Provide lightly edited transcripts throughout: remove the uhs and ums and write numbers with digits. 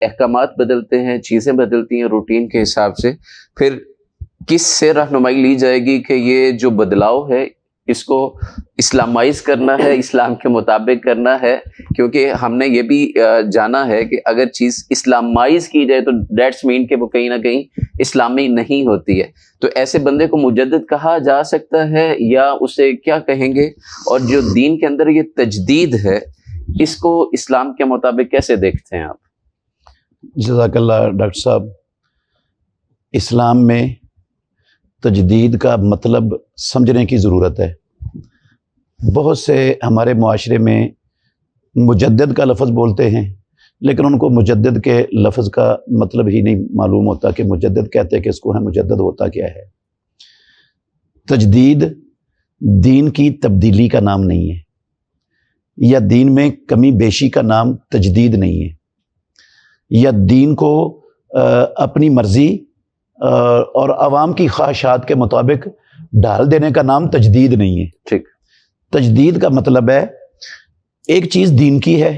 احکامات بدلتے ہیں، چیزیں بدلتی ہیں روٹین کے حساب سے، پھر کس سے رہنمائی لی جائے گی کہ یہ جو بدلاؤ ہے اس کو اسلامائز کرنا ہے، اسلام کے مطابق کرنا ہے؟ کیونکہ ہم نے یہ بھی جانا ہے کہ اگر چیز اسلامائز کی جائے تو دیٹس مین کہ وہ کہیں نہ کہیں اسلامی نہیں ہوتی ہے. تو ایسے بندے کو مجدد کہا جا سکتا ہے یا اسے کیا کہیں گے؟ اور جو دین کے اندر یہ تجدید ہے اس کو اسلام کے مطابق کیسے دیکھتے ہیں آپ؟ جزاک اللہ ڈاکٹر صاحب. اسلام میں تجدید کا مطلب سمجھنے کی ضرورت ہے. بہت سے ہمارے معاشرے میں مجدد کا لفظ بولتے ہیں لیکن ان کو مجدد کے لفظ کا مطلب ہی نہیں معلوم ہوتا کہ مجدد کہتے ہیں کہ اس کو ہے، مجدد ہوتا کیا ہے. تجدید دین کی تبدیلی کا نام نہیں ہے، یا دین میں کمی بیشی کا نام تجدید نہیں ہے، یا دین کو اپنی مرضی اور عوام کی خواہشات کے مطابق ڈال دینے کا نام تجدید نہیں ہے. ٹھیک. تجدید کا مطلب ہے ایک چیز دین کی ہے،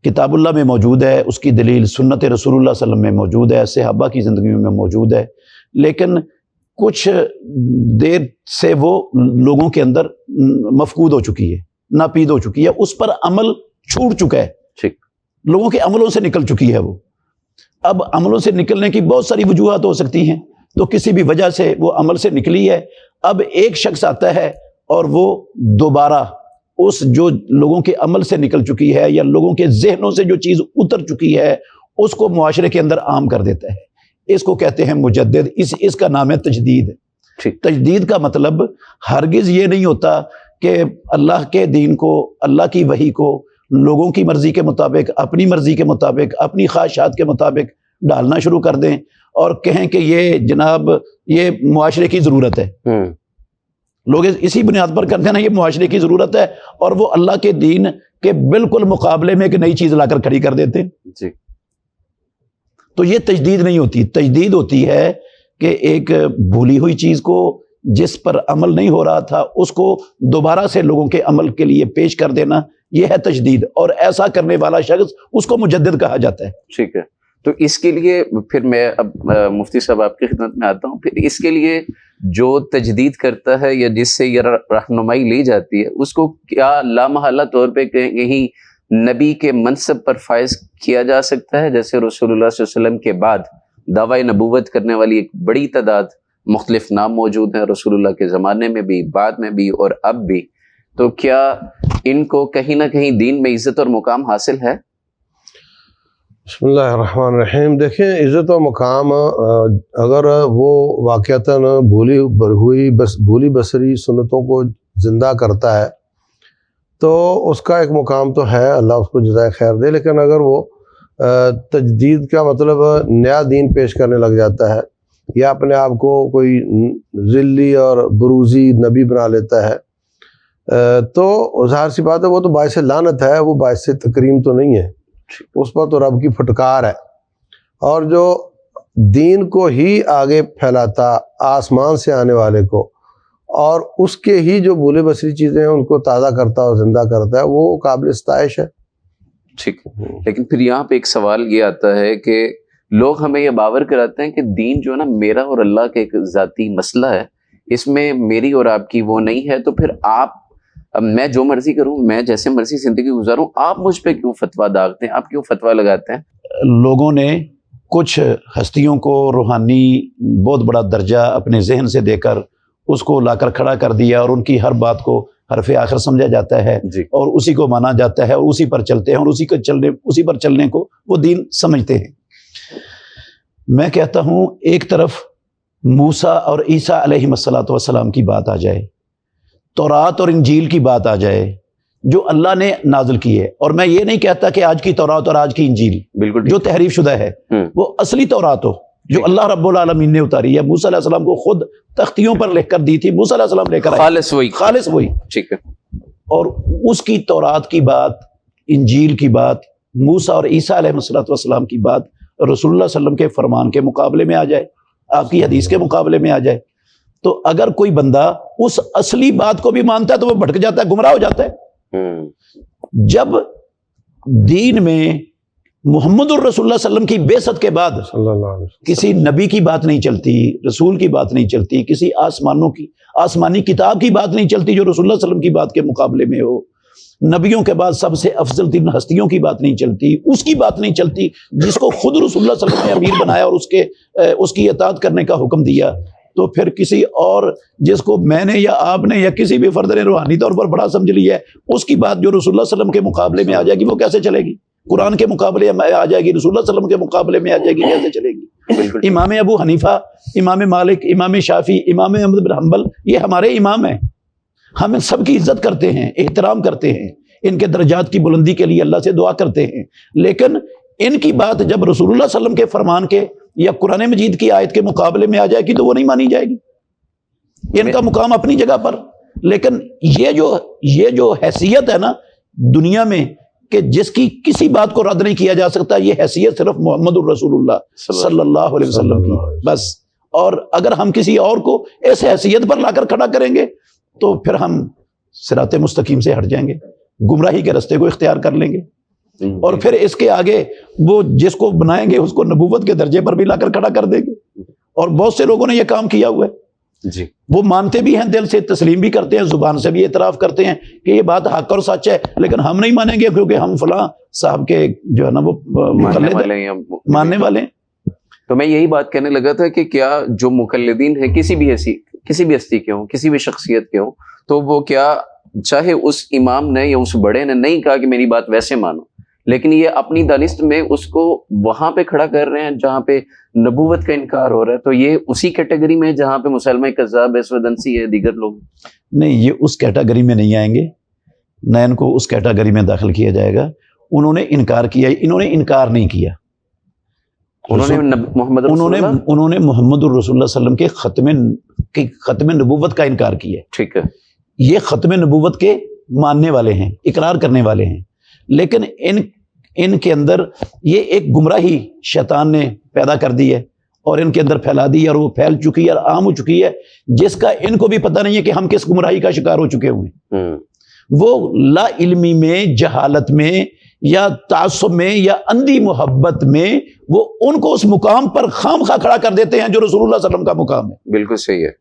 کتاب اللہ میں موجود ہے، اس کی دلیل سنت رسول اللہ صلی اللہ علیہ وسلم میں موجود ہے، صحابہ کی زندگی میں موجود ہے، لیکن کچھ دیر سے وہ لوگوں کے اندر مفقود ہو چکی ہے، ناپید ہو چکی ہے، اس پر عمل چھوٹ چکا ہے. ٹھیک. لوگوں کے عملوں سے نکل چکی ہے وہ. اب عملوں سے نکلنے کی بہت ساری وجوہات ہو سکتی ہیں، تو کسی بھی وجہ سے وہ عمل سے نکلی ہے. اب ایک شخص آتا ہے اور وہ دوبارہ اس جو لوگوں کے عمل سے نکل چکی ہے یا لوگوں کے ذہنوں سے جو چیز اتر چکی ہے اس کو معاشرے کے اندر عام کر دیتا ہے. اس کو کہتے ہیں مجدد. اس کا نام ہے تجدید. تجدید کا مطلب ہرگز یہ نہیں ہوتا کہ اللہ کے دین کو، اللہ کی وحی کو لوگوں کی مرضی کے مطابق، اپنی مرضی کے مطابق، اپنی خواہشات کے مطابق ڈالنا شروع کر دیں اور کہیں کہ یہ جناب یہ معاشرے کی ضرورت ہے. لوگ اسی بنیاد پر کرتے ہیں نا، یہ معاشرے کی ضرورت ہے، اور وہ اللہ کے دین کے بالکل مقابلے میں ایک نئی چیز لا کر کھڑی کر دیتے ہیں. جی. تو یہ تجدید نہیں ہوتی. تجدید ہوتی ہے کہ ایک بھولی ہوئی چیز کو، جس پر عمل نہیں ہو رہا تھا، اس کو دوبارہ سے لوگوں کے عمل کے لیے پیش کر دینا، یہ ہے تجدید. اور ایسا کرنے والا شخص اس کو مجدد کہا جاتا ہے. ٹھیک ہے. تو اس کے لیے پھر میں اب مفتی صاحب آپ کی خدمت میں آتا ہوں. پھر اس کے لیے جو تجدید کرتا ہے یا جس سے یہ رہنمائی لی جاتی ہے اس کو کیا لامحالہ طور پہ کہیں نبی کے منصب پر فائز کیا جا سکتا ہے؟ جیسے رسول اللہ صلی اللہ علیہ وسلم کے بعد دعوی نبوت کرنے والی ایک بڑی تعداد مختلف نام موجود ہیں، رسول اللہ کے زمانے میں بھی، بعد میں بھی اور اب بھی. تو کیا ان کو کہیں نہ کہیں دین میں عزت اور مقام حاصل ہے؟ بسم اللہ الرحمن الرحیم. دیکھیں، عزت و مقام اگر وہ واقعتاً بھولی بصری سنتوں کو زندہ کرتا ہے تو اس کا ایک مقام تو ہے، اللہ اس کو جزائے خیر دے. لیکن اگر وہ تجدید کا مطلب نیا دین پیش کرنے لگ جاتا ہے یا اپنے آپ کو کوئی ذلی اور بروزی نبی بنا لیتا ہے تو ظاہر سی بات ہے وہ تو باعث لعنت ہے، وہ باعث تکریم تو نہیں ہے. اس پر تو رب کی پھٹکار ہے. اور جو دین کو ہی آگے پھیلاتا، آسمان سے آنے والے کو، اور اس کے ہی جو بھولے بصری چیزیں ہیں ان کو تازہ کرتا اور زندہ کرتا ہے، وہ قابل ستائش ہے. ٹھیک. لیکن پھر یہاں پہ ایک سوال یہ آتا ہے کہ لوگ ہمیں یہ باور کراتے ہیں کہ دین جو ہے نا میرا اور اللہ کا ایک ذاتی مسئلہ ہے، اس میں میری اور آپ کی وہ نہیں ہے. تو پھر آپ، اب میں جو مرضی کروں، میں جیسے مرضی زندگی گزاروں، آپ مجھ پہ کیوں فتویٰ داغتے ہیں؟ آپ کیوں فتویٰ لگاتے ہیں؟ لوگوں نے کچھ ہستیوں کو روحانی بہت بڑا درجہ اپنے ذہن سے دے کر اس کو لا کر کھڑا کر دیا، اور ان کی ہر بات کو حرف آخر سمجھا جاتا ہے. جی. اور اسی کو مانا جاتا ہے اور اسی پر چلتے ہیں، اور اسی پر چلنے کو وہ دین سمجھتے ہیں. میں کہتا ہوں ایک طرف موسیٰ اور عیسیٰ علیہ السلام کی بات آ جائے، تورات اور انجیل کی بات آ جائے جو اللہ نے نازل کی ہے، اور میں یہ نہیں کہتا کہ آج کی تورات اور آج کی انجیل بالکل جو تحریف شدہ ہے وہ اصلی تورات ہو جو اللہ رب العالمین نے اتاری ہے، موسیٰ علیہ السلام کو خود تختیوں پر لکھ کر دی تھی، موسیٰ علیہ السلام لے کر آئے، خالص وہی. ٹھیک ہے. اور اس کی تورات کی بات، انجیل کی بات، موسیٰ اور عیسیٰ علیہ السلام کی بات رسول اللہ صلی اللہ علیہ وسلم کے فرمان کے مقابلے میں آ جائے، آپ کی حدیث کے مقابلے میں آ جائے، تو اگر کوئی بندہ اس اصلی بات کو بھی مانتا ہے تو وہ بھٹک جاتا ہے، گمراہ ہو جاتا ہے. جب دین میں محمد الرسول اللہ صلی اللہ علیہ وسلم کی بعثت کے بعد صلی اللہ علیہ وسلم کسی نبی کی بات نہیں چلتی، رسول کی بات نہیں چلتی، کسی آسمانی کتاب کی بات نہیں چلتی جو رسول اللہ صلی اللہ علیہ وسلم کی بات کے مقابلے میں ہو۔ نبیوں کے بعد سب سے افضل ترین ہستیوں کی بات نہیں چلتی، اس کی بات نہیں چلتی جس کو خود رسول اللہ صلی اللہ علیہ وسلم نے امیر بنایا اور اس کی اطاعت کرنے کا حکم دیا، تو پھر کسی اور جس کو میں نے یا آپ نے یا کسی بھی فرد نے روحانی طور پر بڑا سمجھ لیا ہے، اس کی بات جو رسول اللہ صلی اللہ علیہ وسلم کے مقابلے میں آ جائے گی وہ کیسے چلے گی؟ قرآن کے مقابلے میں آ جائے گی، رسول اللہ صلی اللہ علیہ وسلم کے مقابلے میں آ جائے گی، کیسے چلے گی؟ امام ابو حنیفہ، امام مالک، امام شافعی، امام احمد بن حنبل، یہ ہمارے امام ہیں، ہم ان سب کی عزت کرتے ہیں، احترام کرتے ہیں، ان کے درجات کی بلندی کے لیے اللہ سے دعا کرتے ہیں، لیکن ان کی بات جب رسول اللہ صلی اللہ علیہ وسلم کے فرمان کے یا قرآن مجید کی آیت کے مقابلے میں آ جائے گی تو وہ نہیں مانی جائے گی۔ ان کا مقام اپنی جگہ پر، لیکن یہ جو حیثیت ہے نا دنیا میں کہ جس کی کسی بات کو رد نہیں کیا جا سکتا، یہ حیثیت صرف محمد الرسول اللہ صلی اللہ علیہ وسلم کی بس۔ اور اگر ہم کسی اور کو اس حیثیت پر لا کر کھڑا کریں گے تو پھر ہم صراط مستقیم سے ہٹ جائیں گے، گمراہی کے راستے کو اختیار کر لیں گے، اور پھر اس کے آگے وہ جس کو بنائیں گے اس کو نبوت کے درجے پر بھی لا کر کھڑا کر دیں گے۔ اور بہت سے لوگوں نے یہ کام کیا ہوا ہے، جی وہ مانتے بھی ہیں، دل سے تسلیم بھی کرتے ہیں، زبان سے بھی اعتراف کرتے ہیں کہ یہ بات حق اور سچ ہے، لیکن ہم نہیں مانیں گے کیونکہ ہم فلاں صاحب کے جو ہے نا وہ ماننے والے ہیں۔ تو میں یہی بات کہنے لگا تھا کہ کیا جو مقلدین ہیں کسی بھی ہستی کے ہوں، کسی بھی شخصیت کے ہوں، تو وہ کیا چاہے اس امام نے یا اس بڑے نے نہیں کہا کہ میری بات ویسے مانو، لیکن یہ اپنی دانست میں اس کو وہاں پہ کھڑا کر رہے ہیں جہاں پہ نبوت کا انکار ہو رہا ہے، تو یہ اسی کیٹیگری میں جہاں پہ مسلمہ کذاب، اسود انسی ہے، دیگر لوگ نہیں، یہ اس کیٹیگری میں نہیں آئیں گے، نہ ان کو اس کیٹیگری میں داخل کیا جائے گا۔ انہوں نے انکار کیا، انہوں نے انکار نہیں کیا، انہوں نے محمد الرسول اللہ صلی اللہ علیہ وسلم کے ختم نبوت کا انکار کیا۔ ٹھیک ہے، یہ ختم نبوت کے ماننے والے ہیں، اقرار کرنے والے ہیں، لیکن ان کے اندر یہ ایک گمراہی شیطان نے پیدا کر دی ہے اور ان کے اندر پھیلا دی ہے، اور وہ پھیل چکی ہے اور عام ہو چکی ہے، جس کا ان کو بھی پتہ نہیں ہے کہ ہم کس گمراہی کا شکار ہو چکے ہوئے ہیں۔ وہ لا علمی میں، جہالت میں یا تعصب میں یا اندھی محبت میں وہ ان کو اس مقام پر خام خواہ کھڑا کر دیتے ہیں جو رسول اللہ صلی اللہ علیہ وسلم کا مقام ہے۔ بالکل صحیح ہے۔